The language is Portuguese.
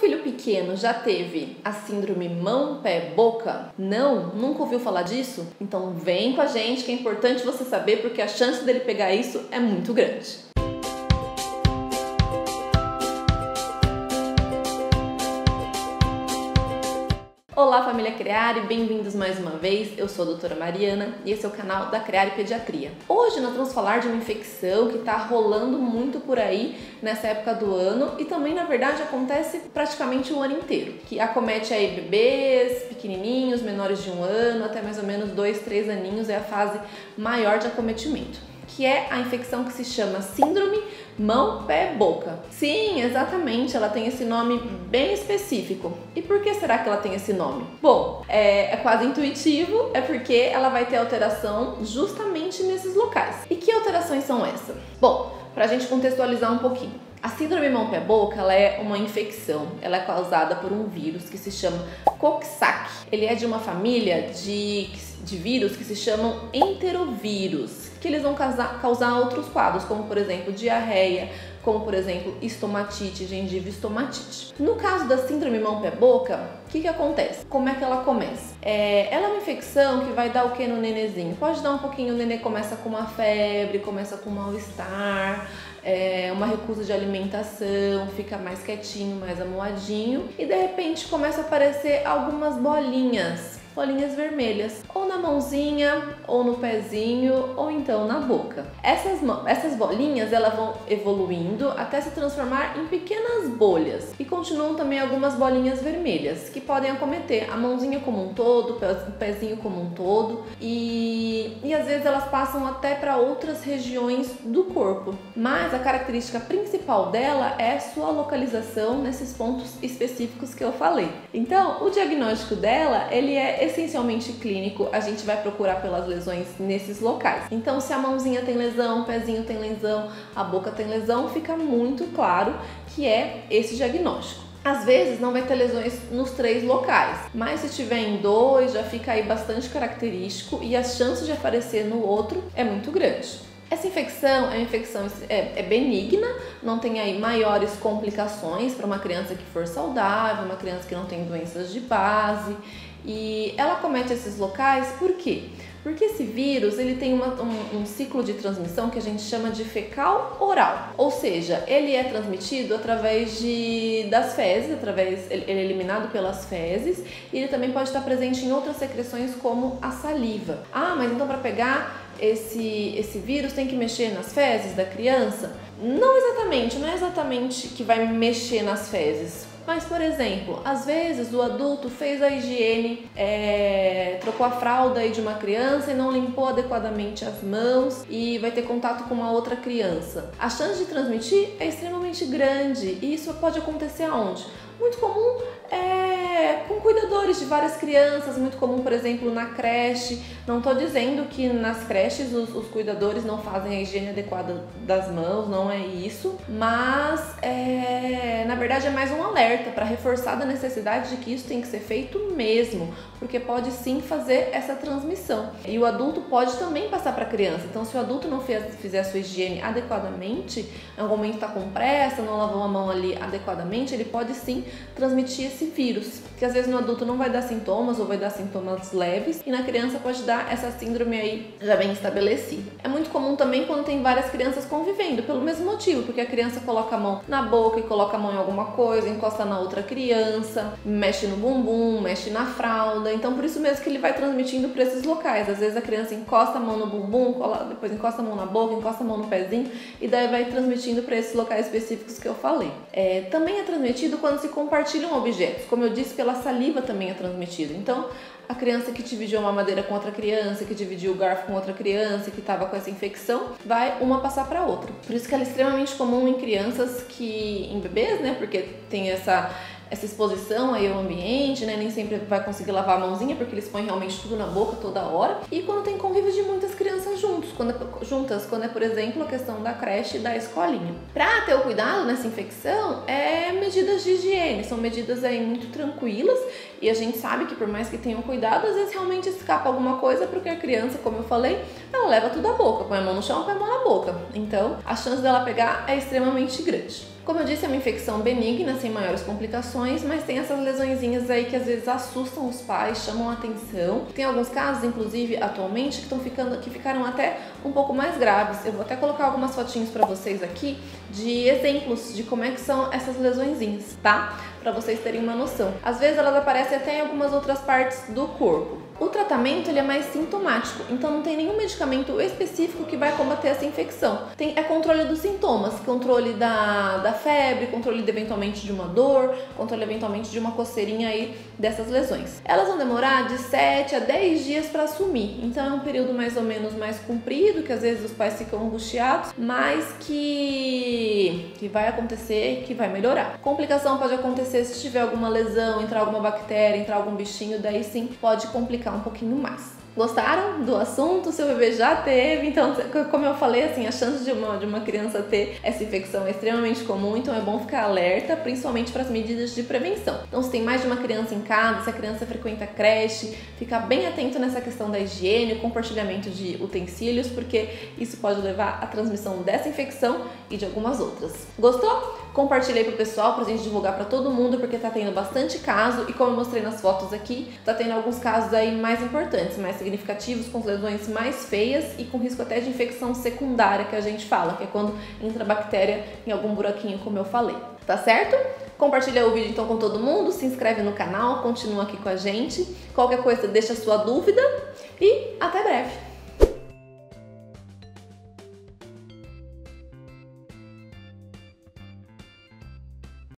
filho pequeno já teve a síndrome mão, pé, boca? Não? Nunca ouviu falar disso? Então vem com a gente que é importante você saber porque a chance dele pegar isso é muito grande. Olá família Creare, bem-vindos mais uma vez, eu sou a doutora Mariana e esse é o canal da Creare Pediatria. Hoje nós vamos falar de uma infecção que está rolando muito por aí nessa época do ano e também na verdade acontece praticamente o ano inteiro, que acomete aí bebês, pequenininhos, menores de 1 ano, até mais ou menos 2, 3 aninhos é a fase maior de acometimento, que é a infecção que se chama síndrome mão, pé, boca. Sim, exatamente, ela tem esse nome bem específico. E por que será que ela tem esse nome? Bom, é quase intuitivo, é porque ela vai ter alteração justamente nesses locais. E que alterações são essas? Bom, pra gente contextualizar um pouquinho. A síndrome mão-pé-boca, ela é uma infecção, ela é causada por um vírus que se chama Coxsackie. Ele é de uma família de vírus que se chamam enterovírus, que eles vão causar outros quadros, como por exemplo diarreia, como por exemplo estomatite, gengiva estomatite. No caso da síndrome mão-pé-boca, o que acontece? Como é que ela começa? Ela é uma infecção que vai dar o que no nenenzinho? Pode dar um pouquinho, o nenê começa com uma febre, começa com mal-estar, uma recusa de alimentação, fica mais quietinho, mais amuadinho e de repente começa a aparecer algumas bolinhas vermelhas, ou na mãozinha, ou no pezinho, ou então na boca. Essas bolinhas, elas vão evoluindo até se transformar em pequenas bolhas e continuam também algumas bolinhas vermelhas que podem acometer a mãozinha como um todo, o pezinho como um todo e às vezes elas passam até para outras regiões do corpo. Mas a característica principal dela é sua localização nesses pontos específicos que eu falei. Então, o diagnóstico dela, ele é essencialmente clínico, a gente vai procurar pelas lesões nesses locais. Então, se a mãozinha tem lesão, o pezinho tem lesão, a boca tem lesão, fica muito claro que é esse diagnóstico. Às vezes não vai ter lesões nos 3 locais, mas se tiver em 2, já fica aí bastante característico e as chances de aparecer no outro é muito grande. Essa infecção é uma infecção benigna, não tem aí maiores complicações para uma criança que for saudável, uma criança que não tem doenças de base. E ela comete esses locais por quê? Porque esse vírus ele tem um ciclo de transmissão que a gente chama de fecal oral, ou seja, ele é transmitido através das fezes, ele é eliminado pelas fezes e ele também pode estar presente em outras secreções como a saliva. Ah, mas então para pegar esse vírus tem que mexer nas fezes da criança? Não é exatamente que vai mexer nas fezes. Mas, por exemplo, às vezes o adulto fez a higiene, trocou a fralda aí de uma criança e não limpou adequadamente as mãos e vai ter contato com uma outra criança. A chance de transmitir é extremamente grande e isso pode acontecer aonde? Muito comum com cuidadores de várias crianças, muito comum, por exemplo, na creche. Não estou dizendo que nas creches os cuidadores não fazem a higiene adequada das mãos, não é isso, mas na verdade é mais um alerta para reforçar a necessidade de que isso tem que ser feito mesmo, porque pode sim fazer essa transmissão. E o adulto pode também passar para a criança, então se o adulto não fizer a sua higiene adequadamente, em algum momento está com pressa, não lavou a mão ali adequadamente, ele pode sim transmitir esse vírus, que às vezes no adulto não vai dar sintomas ou vai dar sintomas leves e na criança pode dar essa síndrome aí já bem estabelecida. É muito comum também quando tem várias crianças convivendo, pelo mesmo motivo, porque a criança coloca a mão na boca e coloca a mão em alguma coisa, encosta na outra criança, mexe no bumbum, mexe na fralda, então por isso mesmo que ele vai transmitindo para esses locais. Às vezes a criança encosta a mão no bumbum, depois encosta a mão na boca, encosta a mão no pezinho e daí vai transmitindo para esses locais específicos que eu falei. Também é transmitido quando se compartilham objetos, como eu disse, pela saliva também é transmitido. Então, a criança que dividiu a mamadeira com outra criança, que dividiu o garfo com outra criança, que estava com essa infecção, vai uma passar para outra. Por isso que ela é extremamente comum em crianças em bebês, né? Porque tem essa exposição aí ao ambiente, né? Nem sempre vai conseguir lavar a mãozinha porque eles põem realmente tudo na boca toda hora. E quando tem convívio de muitas crianças juntas, quando é, por exemplo, a questão da creche e da escolinha. Para ter o cuidado nessa infecção, medidas de higiene, são medidas aí muito tranquilas e a gente sabe que por mais que tenham cuidado, às vezes realmente escapa alguma coisa porque a criança, como eu falei, leva tudo à boca, põe a mão no chão, põe a mão na boca. Então, a chance dela pegar é extremamente grande. Como eu disse, é uma infecção benigna, sem maiores complicações, mas tem essas lesõezinhas aí que às vezes assustam os pais, chamam a atenção. Tem alguns casos, inclusive, atualmente, que ficaram até um pouco mais graves. Eu vou até colocar algumas fotinhos para vocês aqui de exemplos de como é que são essas lesõezinhas, tá? Para vocês terem uma noção. Às vezes elas aparecem até em algumas outras partes do corpo. O tratamento ele é mais sintomático, então não tem nenhum medicamento específico que vai combater essa infecção. É controle dos sintomas, controle da febre, controle eventualmente de uma dor, controle eventualmente de uma coceirinha aí dessas lesões. Elas vão demorar de 7 a 10 dias para assumir, então é um período mais ou menos mais comprido, que às vezes os pais ficam angustiados, mas que vai acontecer, que vai melhorar. Complicação pode acontecer se tiver alguma lesão, entrar alguma bactéria, entrar algum bichinho, daí sim pode complicar um pouquinho mais. Gostaram do assunto? Seu bebê já teve, então, como eu falei, assim, a chance de uma criança ter essa infecção é extremamente comum, então é bom ficar alerta, principalmente para as medidas de prevenção. Então, se tem mais de uma criança em casa, se a criança frequenta creche, ficar bem atento nessa questão da higiene, o compartilhamento de utensílios, porque isso pode levar à transmissão dessa infecção e de algumas outras. Gostou? Compartilhei pro pessoal, pra gente divulgar pra todo mundo, porque tá tendo bastante caso e como eu mostrei nas fotos aqui, tá tendo alguns casos aí mais importantes, mais significativos, com lesões mais feias e com risco até de infecção secundária, que a gente fala, que é quando entra bactéria em algum buraquinho, como eu falei. Tá certo? Compartilha o vídeo então com todo mundo, se inscreve no canal, continua aqui com a gente. Qualquer coisa deixa a sua dúvida e até breve!